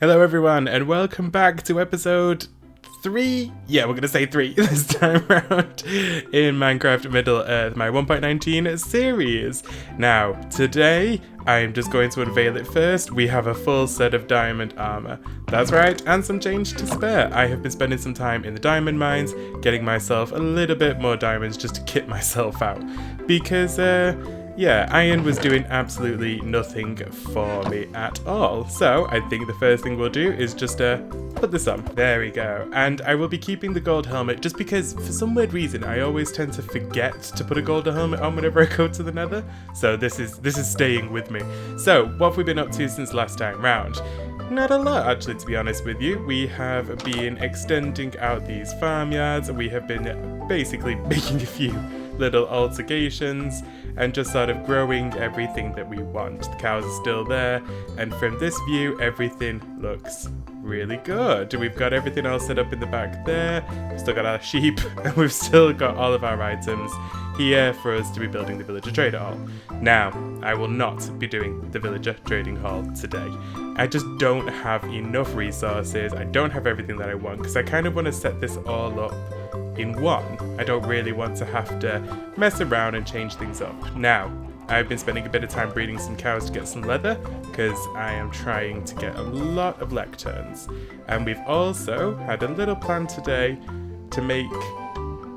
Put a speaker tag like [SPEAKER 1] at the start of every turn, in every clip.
[SPEAKER 1] Hello everyone and welcome back to episode 3, yeah we're gonna say 3 this time around in Minecraft Middle Earth, my 1.19 series. Now today I'm just going to unveil it first. We have a full set of diamond armor, that's right, and some change to spare. I have been spending some time in the diamond mines getting myself a little bit more diamonds just to kit myself out because yeah, iron was doing absolutely nothing for me at all. So I think the first thing we'll do is just put this on. There we go. And I will be keeping the gold helmet just because for some weird reason I always tend to forget to put a gold helmet on whenever I go to the nether. So this is staying with me. So what have we been up to since last time round? Not a lot, actually, to be honest with you. We have been extending out these farmyards. We have been basically making a few little alterations and just sort of growing everything that we want. The cows are still there, and from this view everything looks really good. We've got everything all set up in the back there, we've still got our sheep, and we've still got all of our items here for us to be building the villager trader hall. Now, I will not be doing the villager trading hall today. I just don't have enough resources, I don't have everything that I want, because I kind of want to set this all up in one. I don't really want to have to mess around and change things up. Now, I've been spending a bit of time breeding some cows to get some leather because I am trying to get a lot of lecterns. And we've also had a little plan today to make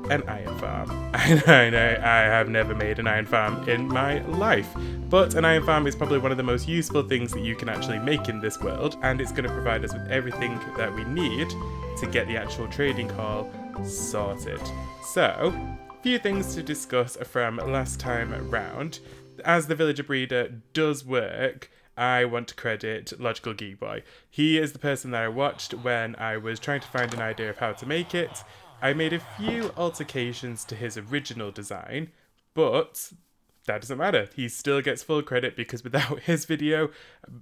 [SPEAKER 1] an iron farm. I know, I have never made an iron farm in my life, but an iron farm is probably one of the most useful things that you can actually make in this world, and it's going to provide us with everything that we need to get the actual trading hall sorted. So, few things to discuss from last time round. As the villager breeder does work, I want to credit Logical Geek Boy. He is the person that I watched when I was trying to find an idea of how to make it. I made a few alterations to his original design, but that doesn't matter. He still gets full credit because without his video,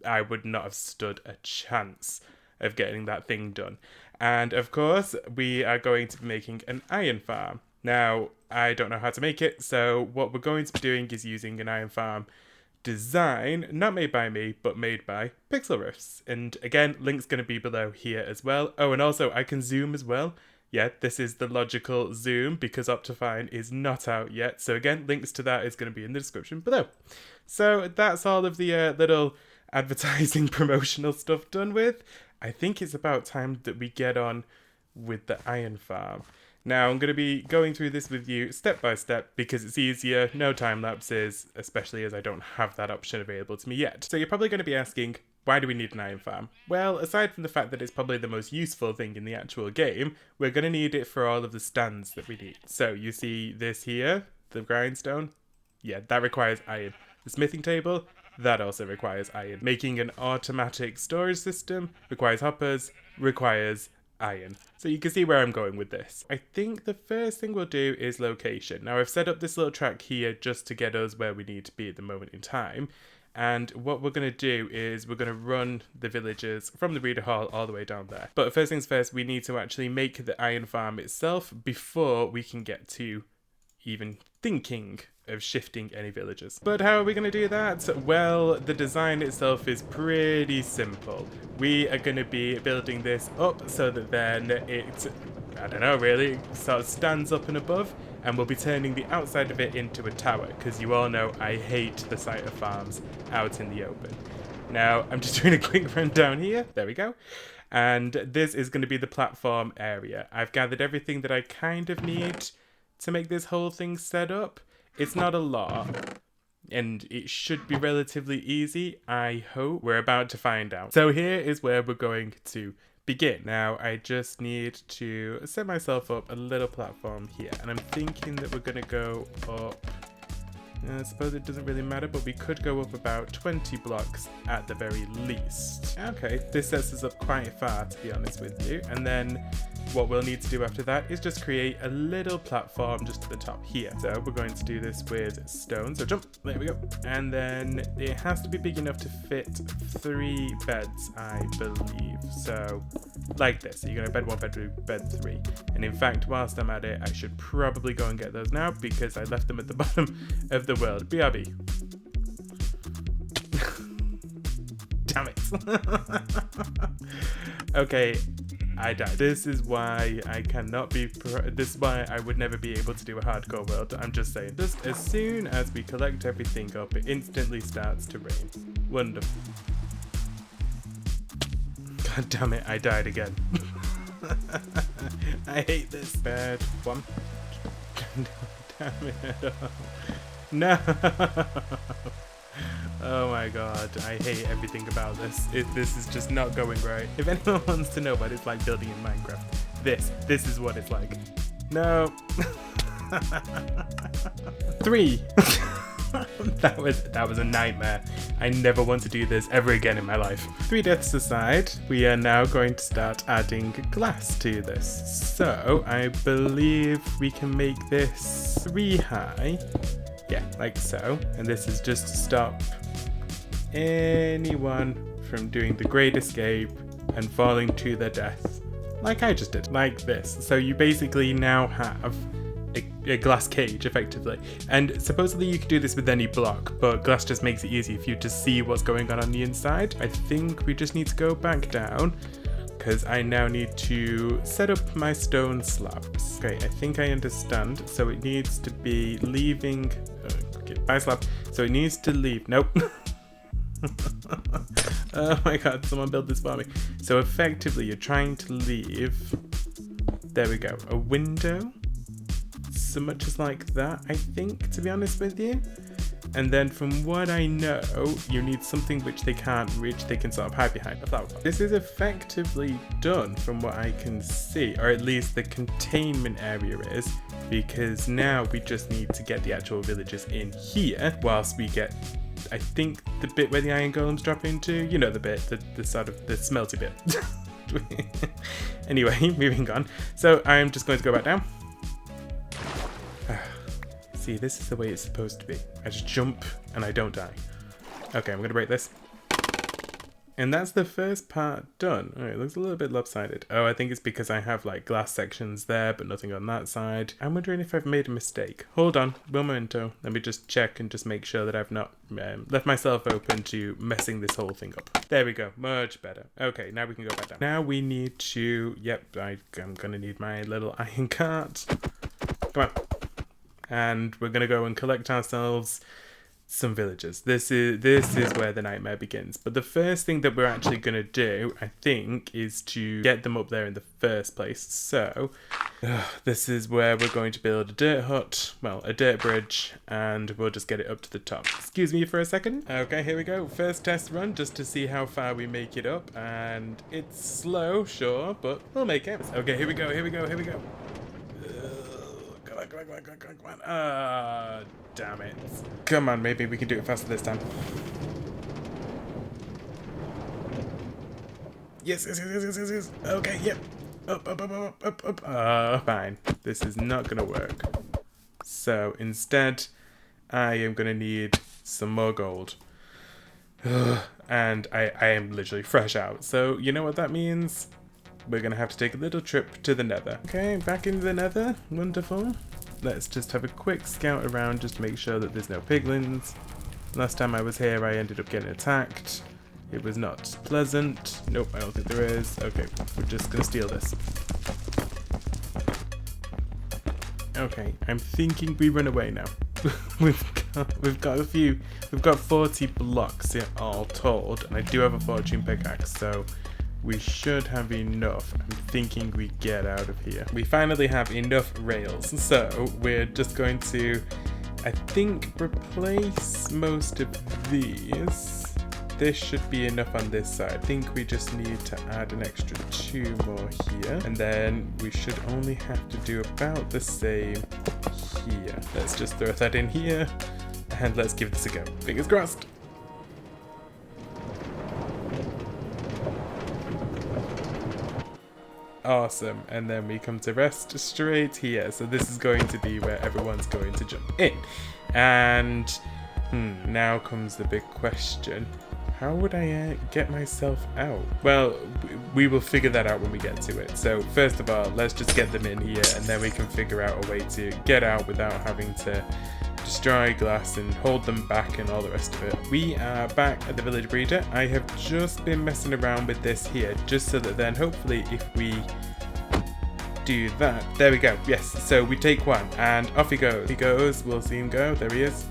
[SPEAKER 1] I would not have stood a chance of getting that thing done. And of course, we are going to be making an iron farm. Now, I don't know how to make it, so what we're going to be doing is using an iron farm design, not made by me, but made by Pixel Riffs. And again, link's going to be below here as well. Oh, and also I can zoom as well. Yeah, this is the logical zoom because Optifine is not out yet. So again, links to that is going to be in the description below. So that's all of the little advertising promotional stuff done with. I think it's about time that we get on with the iron farm. Now, I'm going to be going through this with you step by step because it's easier, no time lapses, especially as I don't have that option available to me yet. So you're probably going to be asking, why do we need an iron farm? Well, aside from the fact that it's probably the most useful thing in the actual game, we're going to need it for all of the stands that we need. So you see this here, the grindstone? Yeah, that requires iron. The smithing table? That also requires iron. Making an automatic storage system requires hoppers, requires iron. So you can see where I'm going with this. I think the first thing we'll do is location. Now I've set up this little track here just to get us where we need to be at the moment in time. And what we're going to do is we're going to run the villagers from the breeder hall all the way down there. But first things first, we need to actually make the iron farm itself before we can get to even thinking of shifting any villagers. But how are we going to do that? Well, the design itself is pretty simple. We are going to be building this up so that then it, I don't know really, sort of stands up and above, and we'll be turning the outside of it into a tower, because you all know I hate the sight of farms out in the open. Now, I'm just doing a quick run down here. There we go. And this is going to be the platform area. I've gathered everything that I kind of need to make this whole thing set up. It's not a lot, and it should be relatively easy, I hope. We're about to find out. So here is where we're going to begin. Now, I just need to set myself up a little platform here, and I'm thinking that we're going to go up, I suppose it doesn't really matter, but we could go up about 20 blocks at the very least. Okay, this sets us up quite far, to be honest with you, and then what we'll need to do after that is just create a little platform just to the top here. So we're going to do this with stone. So jump, there we go. And then it has to be big enough to fit 3 beds, I believe. So like this. So you're going to bed 1, bed 2, bed 3. And in fact, whilst I'm at it, I should probably go and get those now because I left them at the bottom of the world. BRB. Damn it. Okay, I died. This is why I cannot be this is why I would never be able to do a hardcore world. I'm just saying. Just as soon as we collect everything up, it instantly starts to rain. Wonderful. God damn it, I died again. I hate this. Bad one. Damn it. No. Oh my god, I hate everything about this. This is just not going right. If anyone wants to know what it's like building in Minecraft, this is what it's like. No. 3. That was a nightmare. I never want to do this ever again in my life. 3 deaths aside, we are now going to start adding glass to this. So I believe we can make this 3 high. Yeah, like so. And this is just to stop anyone from doing the Great Escape and falling to their death. Like I just did. Like this. So you basically now have a glass cage, effectively. And supposedly you could do this with any block, but glass just makes it easy for you to see what's going on the inside. I think we just need to go back down, because I now need to set up my stone slabs. Okay, I think I understand. So it needs to be leaving... by slab. So it needs to leave... Nope. Oh my god, someone built this for me. So effectively, you're trying to leave... There we go. A window. So much as like that, I think, to be honest with you. And then from what I know, you need something which they can't reach, they can sort of hide behind. This is effectively done from what I can see, or at least the containment area is, because now we just need to get the actual villagers in here whilst we get, I think, the bit where the iron golems drop into, you know, the bit, the sort of the smelty bit. Anyway, moving on. So I'm just going to go back down. See, this is the way it's supposed to be. I just jump and I don't die. Okay, I'm gonna break this. And that's the first part done. Oh, it looks a little bit lopsided. Oh, I think it's because I have like glass sections there, but nothing on that side. I'm wondering if I've made a mistake. Hold on, one momento. Let me just check and just make sure that I've not left myself open to messing this whole thing up. There we go, much better. Okay, now we can go back down. Now we need to, yep, I'm gonna need my little iron cart. Come on. And we're gonna go and collect ourselves some villagers. This is where the nightmare begins. But the first thing that we're actually gonna do, I think, is to get them up there in the first place. So this is where we're going to build a dirt hut, well, a dirt bridge, and we'll just get it up to the top. Excuse me for a second. Okay, here we go. First test run, just to see how far we make it up. And it's slow, sure, but we'll make it. Okay, here we go. Come on. Ah, damn it. Come on, maybe we can do it faster this time. Yes. Okay, yep. Up. Fine. This is not gonna work. So instead, I am gonna need some more gold. And I am literally fresh out. So you know what that means? We're gonna have to take a little trip to the nether. Okay, back in the nether. Wonderful. Let's just have a quick scout around just to make sure that there's no piglins. Last time I was here, I ended up getting attacked. It was not pleasant. Nope, I don't think there is. Okay, we're just gonna steal this. Okay, I'm thinking we run away now. we've got a few. We've got 40 blocks here all told, and I do have a fortune pickaxe, so we should have enough. I'm thinking we get out of here. We finally have enough rails, so we're just going to, I think, replace most of these. This should be enough on this side. I think we just need to add an extra 2 more here, and then we should only have to do about the same here. Let's just throw that in here, and let's give this a go. Fingers crossed. Awesome, and then we come to rest straight here. So this is going to be where everyone's going to jump in. And now comes the big question. How would I get myself out? Well, we will figure that out when we get to it. So first of all, let's just get them in here, and then we can figure out a way to get out without having to destroy glass and hold them back and all the rest of it. We are back at the village breeder. I have just been messing around with this here, just so that then hopefully if we do that, there we go, yes, so we take one and off he goes. He goes, we'll see him go, there he is.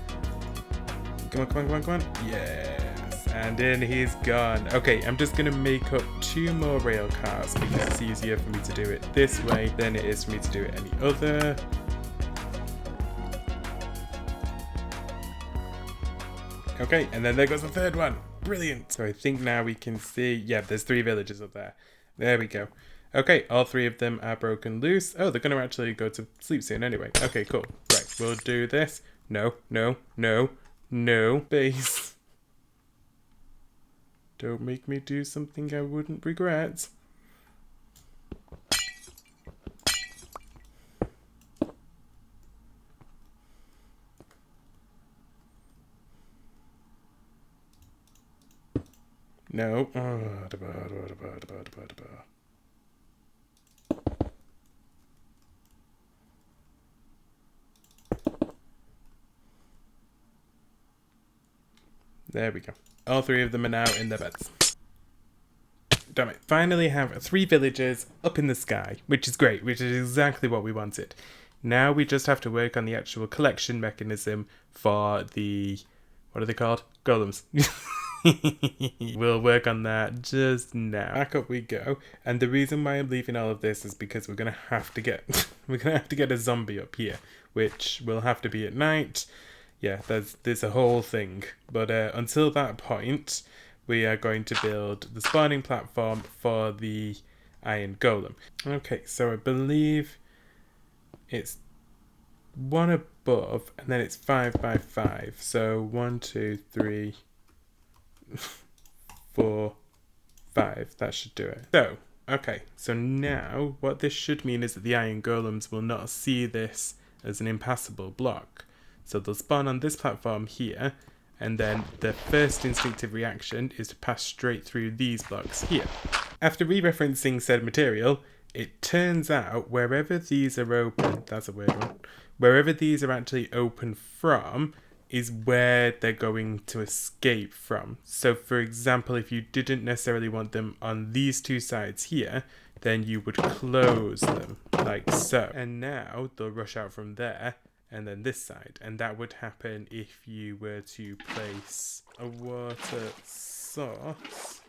[SPEAKER 1] Come on, come on, come on, come on. Yes, and in he's gone. Okay, I'm just gonna make up 2 more rail cars because it's easier for me to do it this way than it is for me to do it any other. Okay, and then there goes the 3rd one. Brilliant. So I think now we can see, yeah, there's 3 villages up there. There we go. Okay, all 3 of them are broken loose. Oh, they're going to actually go to sleep soon anyway. Okay, cool. Right, we'll do this. No, no, no, no. Base. Don't make me do something I wouldn't regret. No. There we go. All 3 of them are now in their beds. Damn it. Finally have 3 villagers up in the sky, which is great, which is exactly what we wanted. Now we just have to work on the actual collection mechanism for the... what are they called? Golems. We'll work on that just now. Back up we go. And the reason why I'm leaving all of this is because we're gonna have to get a zombie up here, which will have to be at night. Yeah, there's a whole thing. But until that point, we are going to build the spawning platform for the iron golem. Okay, so I believe it's 1 above, and then it's 5 by 5. So 1, 2, 3, 4, 5. That should do it. So, okay, so now what this should mean is that the iron golems will not see this as an impassable block. So they'll spawn on this platform here, and then the first instinctive reaction is to pass straight through these blocks here. After re-referencing said material, it turns out wherever these are open, that's a weird one, wherever these are actually open from is where they're going to escape from. So for example, if you didn't necessarily want them on these 2 sides here, then you would close them like so. And now they'll rush out from there and then this side. And that would happen if you were to place a water source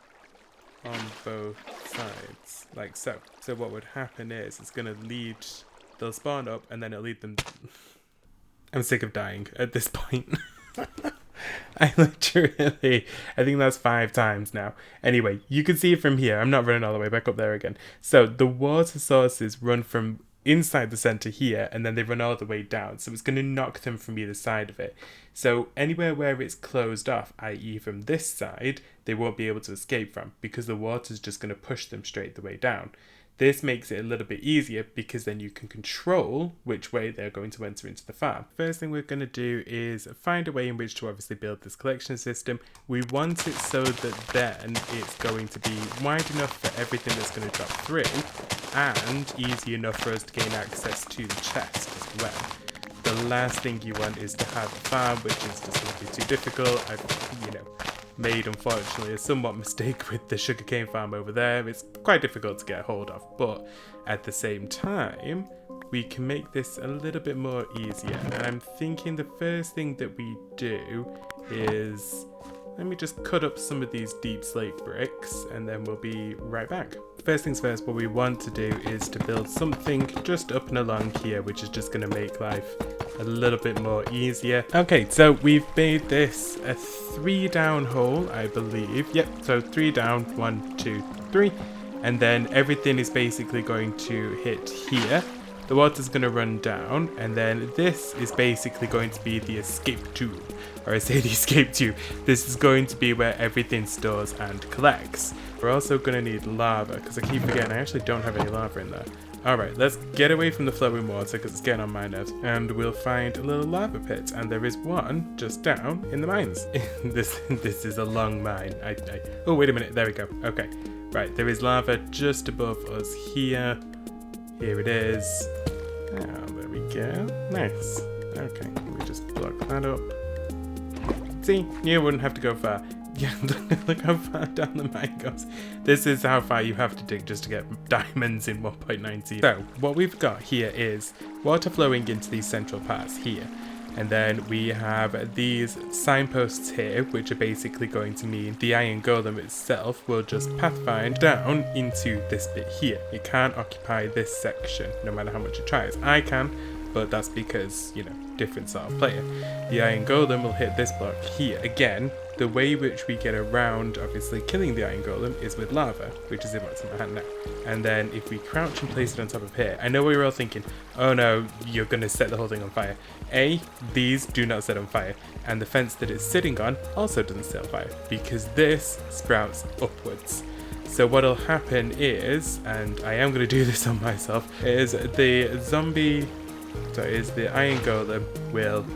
[SPEAKER 1] on both sides, like so. So what would happen is it's going to lead, they'll spawn up and then it'll lead them... I'm sick of dying at this point. I think that's 5 times now. Anyway, you can see it from here. I'm not running all the way back up there again. So the water sources run from inside the center here, and then they run all the way down. So it's going to knock them from either side of it. So anywhere where it's closed off, i.e. from this side, they won't be able to escape from, because the water's just going to push them straight the way down. This makes it a little bit easier because then you can control which way they're going to enter into the farm. First thing we're going to do is find a way in which to obviously build this collection system. We want it so that then it's going to be wide enough for everything that's going to drop through and easy enough for us to gain access to the chest as well. The last thing you want is to have a farm which is just going to be too difficult. I've, made, unfortunately, a somewhat mistake with the sugarcane farm over there. It's quite difficult to get a hold of, but at the same time, we can make this a little bit more easier. And I'm thinking the first thing that we do is, let me just cut up some of these deep slate bricks and then we'll be right back. First things first, what we want to do is to build something just up and along here, which is just going to make life a little bit more easier. Okay, so we've made this a 3 down hole, I believe. Yep, so 3 down, 1, 2, 3. And then everything is basically going to hit here. The water's going to run down, and then this is basically going to be the escape tube. Or I say the escape tube. This is going to be where everything stores and collects. We're also going to need lava, because I keep forgetting I actually don't have any lava in there. Alright, let's get away from the flowing water because it's getting on my nerves. And we'll find a little lava pit. And there is one just down in the mines. This is a long mine. Oh, wait a minute. There we go. Okay. Right, there is lava just above us here. Here it is. Oh, there we go. Nice. Okay, we just block that up. See, you wouldn't have to go far. Yeah, look how far down the mine goes. This is how far you have to dig just to get diamonds in 1.19. So, what we've got here is water flowing into these central parts here. And then we have these signposts here, which are basically going to mean the iron golem itself will just pathfind down into this bit here. It can't occupy this section, no matter how much it tries. I can, but that's because, you know, different sort of player. The iron golem will hit this block here. Again, the way which we get around obviously killing the iron golem is with lava, which is what's in my hand now. And then if we crouch and place it on top of here, I know what you're all thinking, oh no, you're going to set the whole thing on fire. A, these do not set on fire, and the fence that it's sitting on also doesn't set on fire, because this sprouts upwards. So what'll happen is, and I am going to do this on myself, is the iron golem will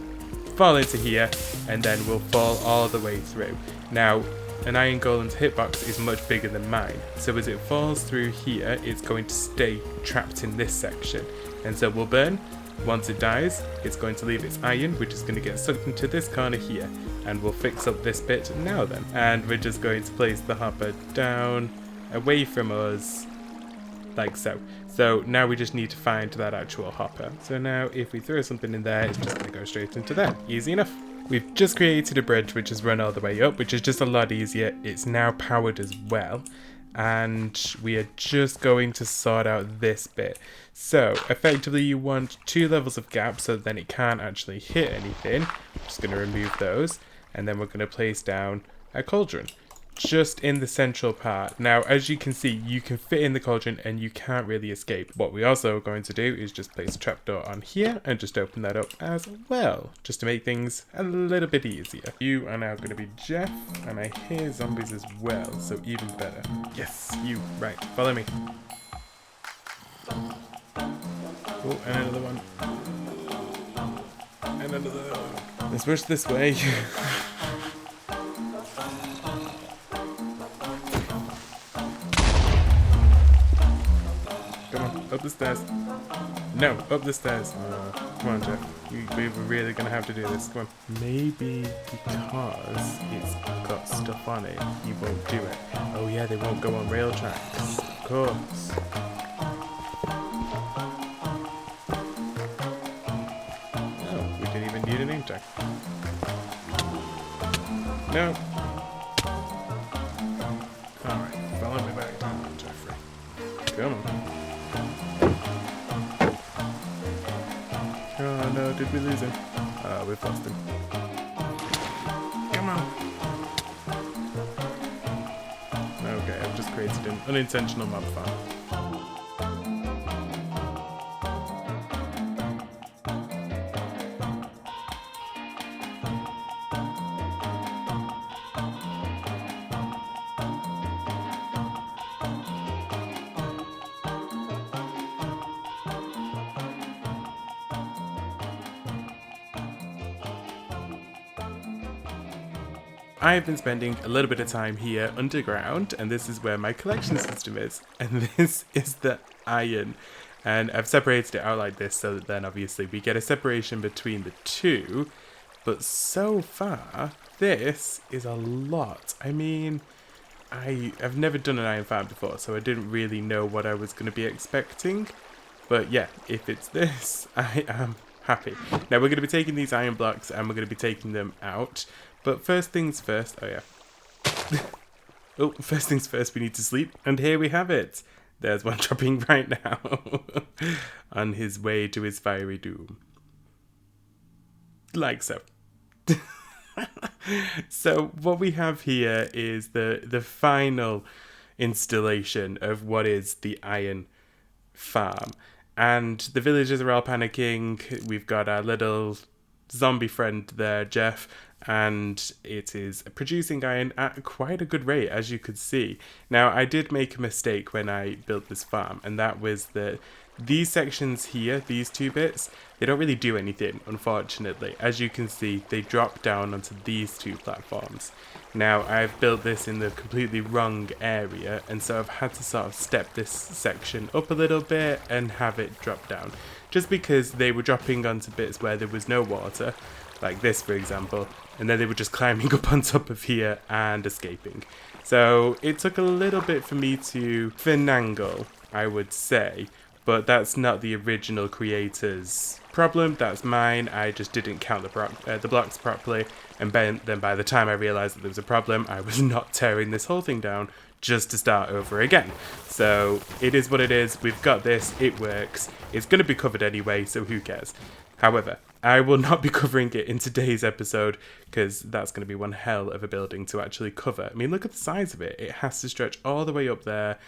[SPEAKER 1] fall into here and then will fall all the way through. Now, an iron golem's hitbox is much bigger than mine, so as it falls through here, it's going to stay trapped in this section, and so will burn. Once it dies, it's going to leave its iron, which is going to get sucked into this corner here, and we'll fix up this bit now then. And we're just going to place the hopper down, away from us, like so. So now we just need to find that actual hopper. So now if we throw something in there, it's just going to go straight into there. Easy enough. We've just created a bridge which has run all the way up, which is just a lot easier. It's now powered as well. And we are just going to sort out this bit. So effectively you want 2 levels of gap so that then it can't actually hit anything. I'm just going to remove those. And then we're going to place down a cauldron. Just in the central part. Now, as you can see, you can fit in the cauldron and you can't really escape. What we also are going to do is just place a trapdoor on here and just open that up as well, just to make things a little bit easier. You are now going to be Jeff, and I hear zombies as well, so even better. Yes, you, right, follow me. Oh, and another one. And another one. Let's push this way. Up the stairs. No, up the stairs. Come on, Jeff. We're really going to have to do this. Come on. Maybe because it's got stuff on it, you won't do it. Oh yeah, they won't go on rail tracks. Of course. Oh, we didn't even need a name tag. No. Alright, follow me back down, Jeffrey. Come on. Oh no, did we lose him? Oh, we've lost him. Come on. Okay, I've just created an unintentional mob farm. I've been spending a little bit of time here underground, and this is where my collection system is, and this is the iron, and I've separated it out like this so that then obviously we get a separation between the two, but so far this is a lot. I mean, I've never done an iron farm before, so I didn't really know what I was going to be expecting, but yeah, if it's this, I am happy. Now we're going to be taking these iron blocks and we're going to be taking them out. But first things first, oh yeah. Oh, first things first, we need to sleep. And here we have it. There's one dropping right now on his way to his fiery doom. Like so. So what we have here is the final installation of what is the iron farm. And the villagers are all panicking. We've got our little zombie friend there, Jeff, and it is producing iron at quite a good rate, as you could see. Now, I did make a mistake when I built this farm, and that was that these sections here, these two bits, they don't really do anything, unfortunately. As you can see, they drop down onto these two platforms. Now, I've built this in the completely wrong area, and so I've had to sort of step this section up a little bit and have it drop down. Just because they were dropping onto bits where there was no water, like this for example, and then they were just climbing up on top of here and escaping. So it took a little bit for me to finagle, I would say, but that's not the original creator's problem, that's mine. I just didn't count the blocks properly, and then by the time I realised that there was a problem, I was not tearing this whole thing down just to start over again. So it is what it is, we've got this, it works, it's going to be covered anyway, so who cares. However, I will not be covering it in today's episode, because that's going to be one hell of a building to actually cover. I mean, look at the size of it, it has to stretch all the way up there.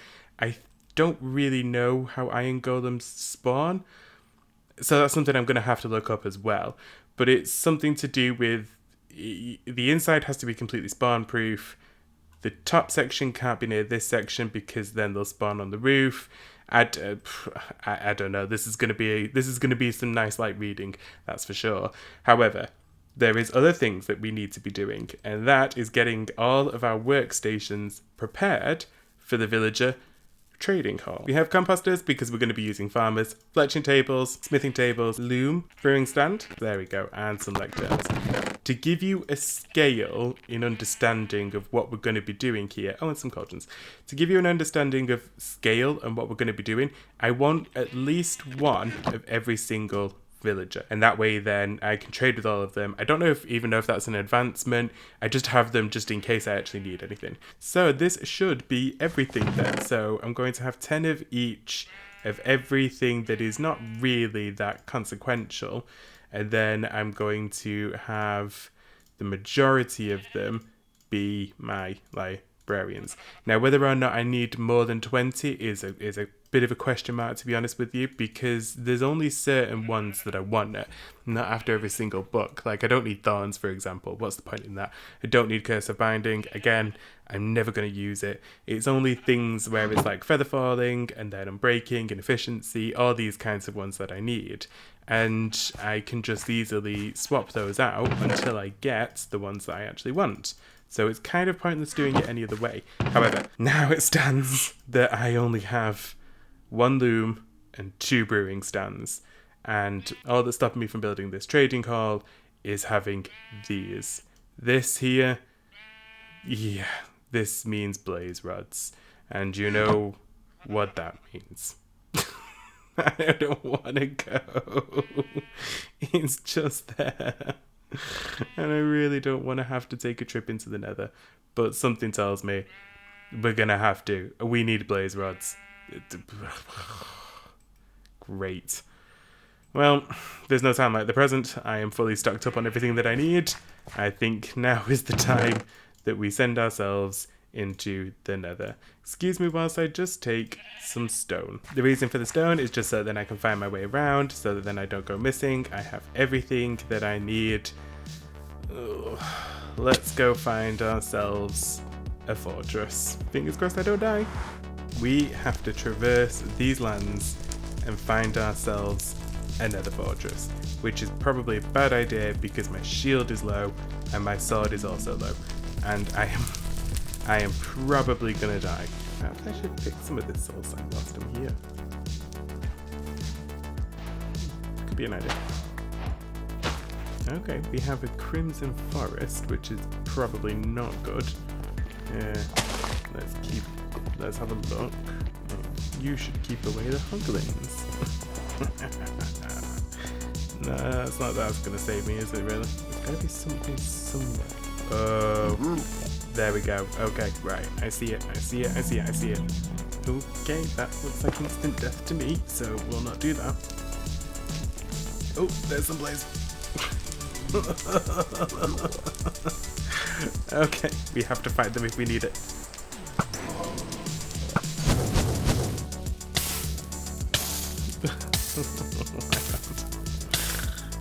[SPEAKER 1] I don't really know how iron golems spawn, so that's something I'm going to have to look up as well. But it's something to do with the inside has to be completely spawn proof. The top section can't be near this section because then they'll spawn on the roof. I don't know. This is going to be some nice light reading, that's for sure. However, there is other things that we need to be doing, and that is getting all of our workstations prepared for the villager trading hall. We have composters because we're going to be using farmers, fletching tables, smithing tables, loom, brewing stand, there we go, and some lecterns. To give you a scale in understanding of what we're going to be doing here, oh, and some cauldrons. To give you an understanding of scale and what we're going to be doing, I want at least one of every single villager, and that way then I can trade with all of them. I don't know even know if that's an advancement. I just have them just in case I actually need anything. So this should be everything then. So I'm going to have 10 of each of everything that is not really that consequential, and then I'm going to have the majority of them be my librarians. Now, whether or not I need more than 20 is a bit of a question mark, to be honest with you, because there's only certain ones that I want, not after every single book. Like, I don't need Thorns, for example. What's the point in that? I don't need Curse of Binding. Again, I'm never going to use it. It's only things where it's like Feather Falling and then Unbreaking and Efficiency, all these kinds of ones that I need. And I can just easily swap those out until I get the ones that I actually want. So it's kind of pointless doing it any other way. However, now it stands that I only have 1 loom and 2 brewing stands, and all that's stopping me from building this trading hall is having these. This here, yeah, this means blaze rods, and you know what that means. I don't want to go. It's just there, and I really don't want to have to take a trip into the Nether, but something tells me we're gonna have to. We need blaze rods. Great. Well, there's no time like the present. I am fully stocked up on everything that I need. I think now is the time that we send ourselves into the Nether. Excuse me whilst I just take some stone. The reason for the stone is just so then I can find my way around, so that then I don't go missing. I have everything that I need. Ugh. Let's go find ourselves a fortress. Fingers crossed I don't die. We have to traverse these lands and find ourselves another fortress, which is probably a bad idea because my shield is low and my sword is also low, and I am probably gonna die. Perhaps I should pick some of this soul sand whilst I'm here. Could be an idea. Okay, we have a crimson forest, which is probably not good. Let's have a look. You should keep away the hoglins. No, that's not that's gonna save me, is it really? There's gotta be something somewhere. Oh, there we go. Okay, right. I see it. Okay, that looks like instant death to me, so we'll not do that. Oh, there's some blaze. Okay, we have to fight them if we need it.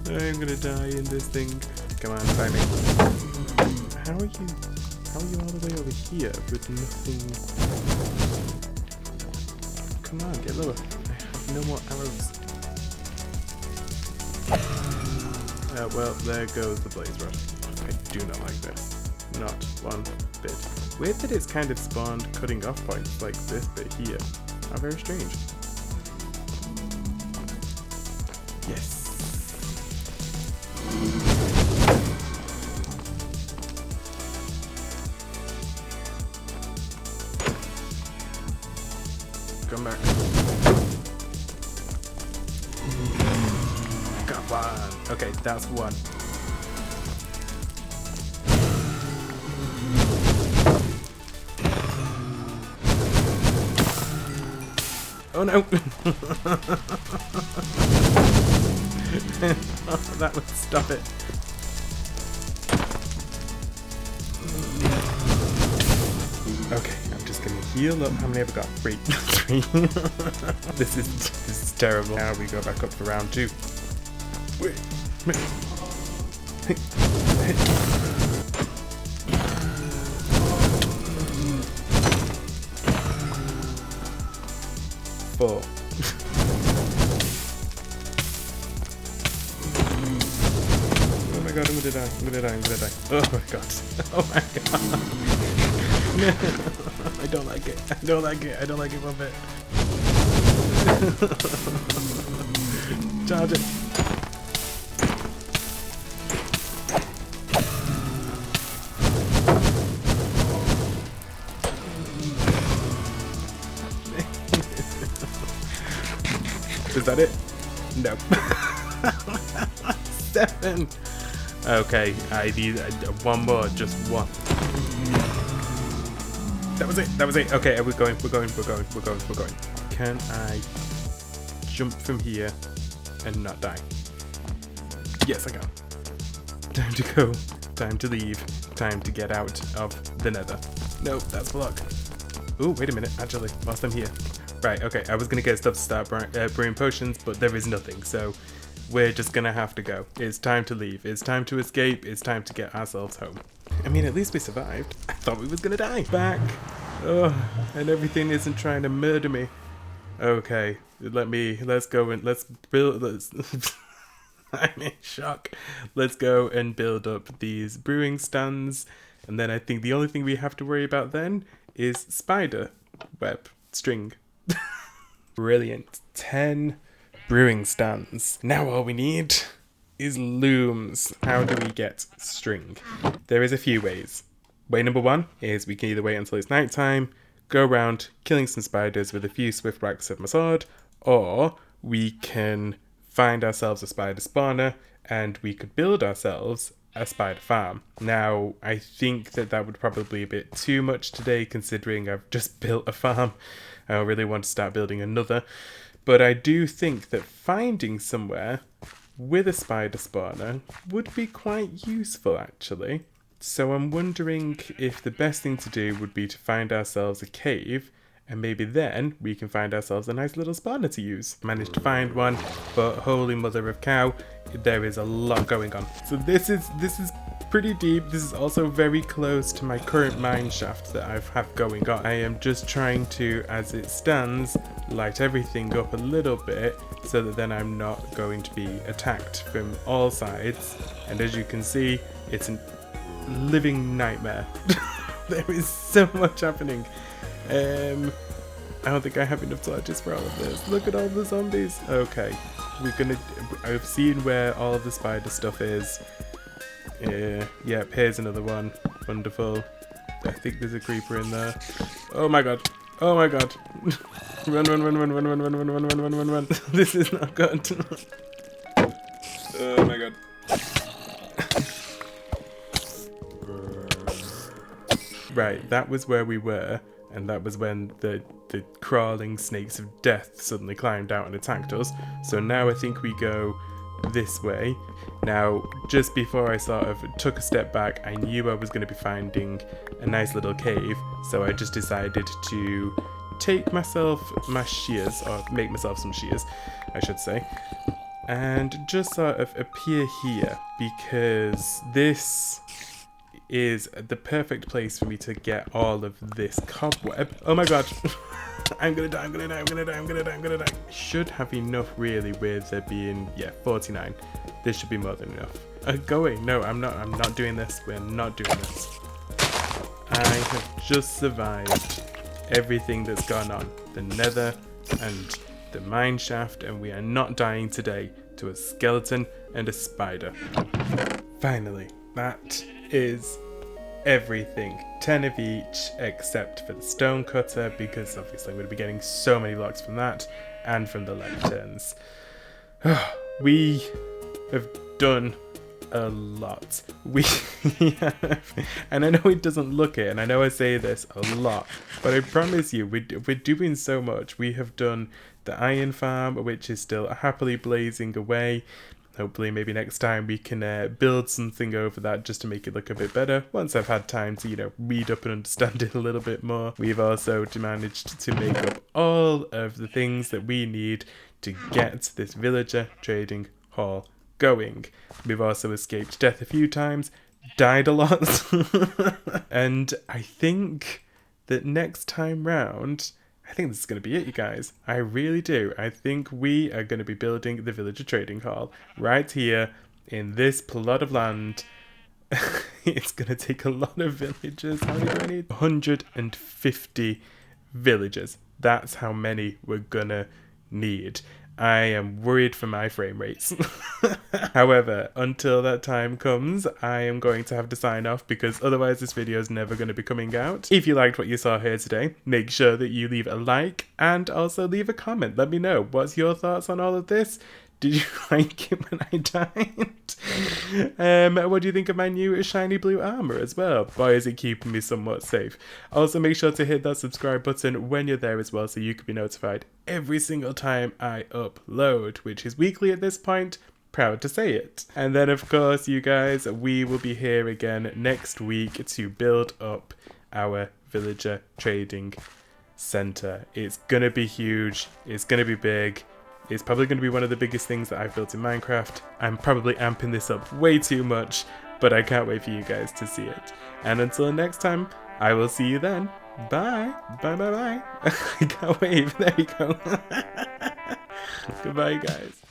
[SPEAKER 1] I'm gonna die in this thing. come on, find me. How are you all the way over here with nothing? Come on, get lower. I have no more arrows. Well, there goes the blaze rod. I do not like this. Not one bit. Weird that it's kind of spawned cutting off points like this bit here. How very strange. Yes. Come back. Come on. Okay, that's one. Oh no! Oh, that would stop it. Okay, I'm just gonna heal up. How many have I got? 3. 3. This is terrible. Now we go back up for round 2. Wait. 4. Oh my god, I'm gonna die. Oh my god. Oh my god. No. I don't like it one bit. Charge it. Is that it? No. 7. Okay, I need one more, just one. That was it. Okay, we're going. Can I jump from here and not die? Yes, I can. Time to go. Time to leave. Time to get out of the nether. No, that's block. Ooh, wait a minute, actually, whilst I'm here. Right, okay, I was gonna get stuff to start brewing potions, but there is nothing, so we're just gonna have to go. It's time to leave. It's time to escape. It's time to get ourselves home. I mean, at least we survived. I thought we was gonna die. Back. Oh, and everything isn't trying to murder me. Okay, let's go and let's build, I'm in shock. Let's go and build up these brewing stands, and then I think the only thing we have to worry about then is spider web string. Brilliant. 10 brewing stands. Now all we need is looms. How do we get string? There is a few ways. Way number 1 is we can either wait until it's nighttime, go around killing some spiders with a few swift whacks of my sword, or we can find ourselves a spider spawner and we could build ourselves a spider farm. Now, I think that would probably be a bit too much today considering I've just built a farm. I don't really want to start building another. But I do think that finding somewhere with a spider spawner would be quite useful actually. So I'm wondering if the best thing to do would be to find ourselves a cave, and maybe then we can find ourselves a nice little spawner to use. Managed to find one, but holy mother of cow, there is a lot going on. So this is pretty deep. This is also very close to my current mine shaft that I have going on. I am just trying to, as it stands, light everything up a little bit so that then I'm not going to be attacked from all sides. And as you can see, it's a living nightmare. There is so much happening. I don't think I have enough torches for all of this. Look at all the zombies. Okay, I've seen where all of the spider stuff is. Yep, here's another one. Wonderful. I think there's a creeper in there. Oh my god. Oh my god. Run. This is not good. Oh my god. Right, that was where we were, and that was when the crawling snakes of death suddenly climbed out and attacked us. So now I think we go this way. Now, just before I sort of took a step back, I knew I was going to be finding a nice little cave, so I just decided to take myself my shears, or make myself some shears, I should say. and just sort of appear here, because this is the perfect place for me to get all of this cobweb. Oh my god. I'm gonna die, I'm gonna die, I'm gonna die, I'm gonna die, I'm gonna die. Should have enough really with there being, yeah, 49. This should be more than enough. Go away. No, I'm not doing this. We're not doing this. I have just survived everything that's gone on. The nether and the mine shaft, and we are not dying today to a skeleton and a spider. Finally, that is everything. 10 of each except for the stone cutter, because obviously I'm going to be getting so many blocks from that and from the lanterns. We have done a lot. We have, and I know it doesn't look it, and I know I say this a lot, but I promise you, we're doing so much. We have done the iron farm, which is still happily blazing away. Hopefully maybe next time we can build something over that just to make it look a bit better once I've had time to, you know, read up and understand it a little bit more. We've also managed to make up all of the things that we need to get this villager trading hall going. We've also escaped death a few times, died a lot, and I think that next time round, I think this is going to be it, you guys. I really do. I think we are going to be building the villager trading hall right here in this plot of land. It's going to take a lot of villagers. How many do I need? 150 villagers. That's how many we're going to need. I am worried for my frame rates. However, until that time comes, I am going to have to sign off because otherwise this video is never going to be coming out. If you liked what you saw here today, make sure that you leave a like and also leave a comment. Let me know, what's your thoughts on all of this? Did you like it when I died? What do you think of my new shiny blue armor as well? Boy, is it keeping me somewhat safe. Also, make sure to hit that subscribe button when you're there as well so you can be notified every single time I upload, which is weekly at this point. Proud to say it. And then, of course, you guys, we will be here again next week to build up our villager trading center. It's gonna be huge. It's gonna be big. It's probably going to be one of the biggest things that I've built in Minecraft. I'm probably amping this up way too much, but I can't wait for you guys to see it. And until next time, I will see you then. Bye. Bye, bye, bye. I can't wave. There we go. Goodbye, guys.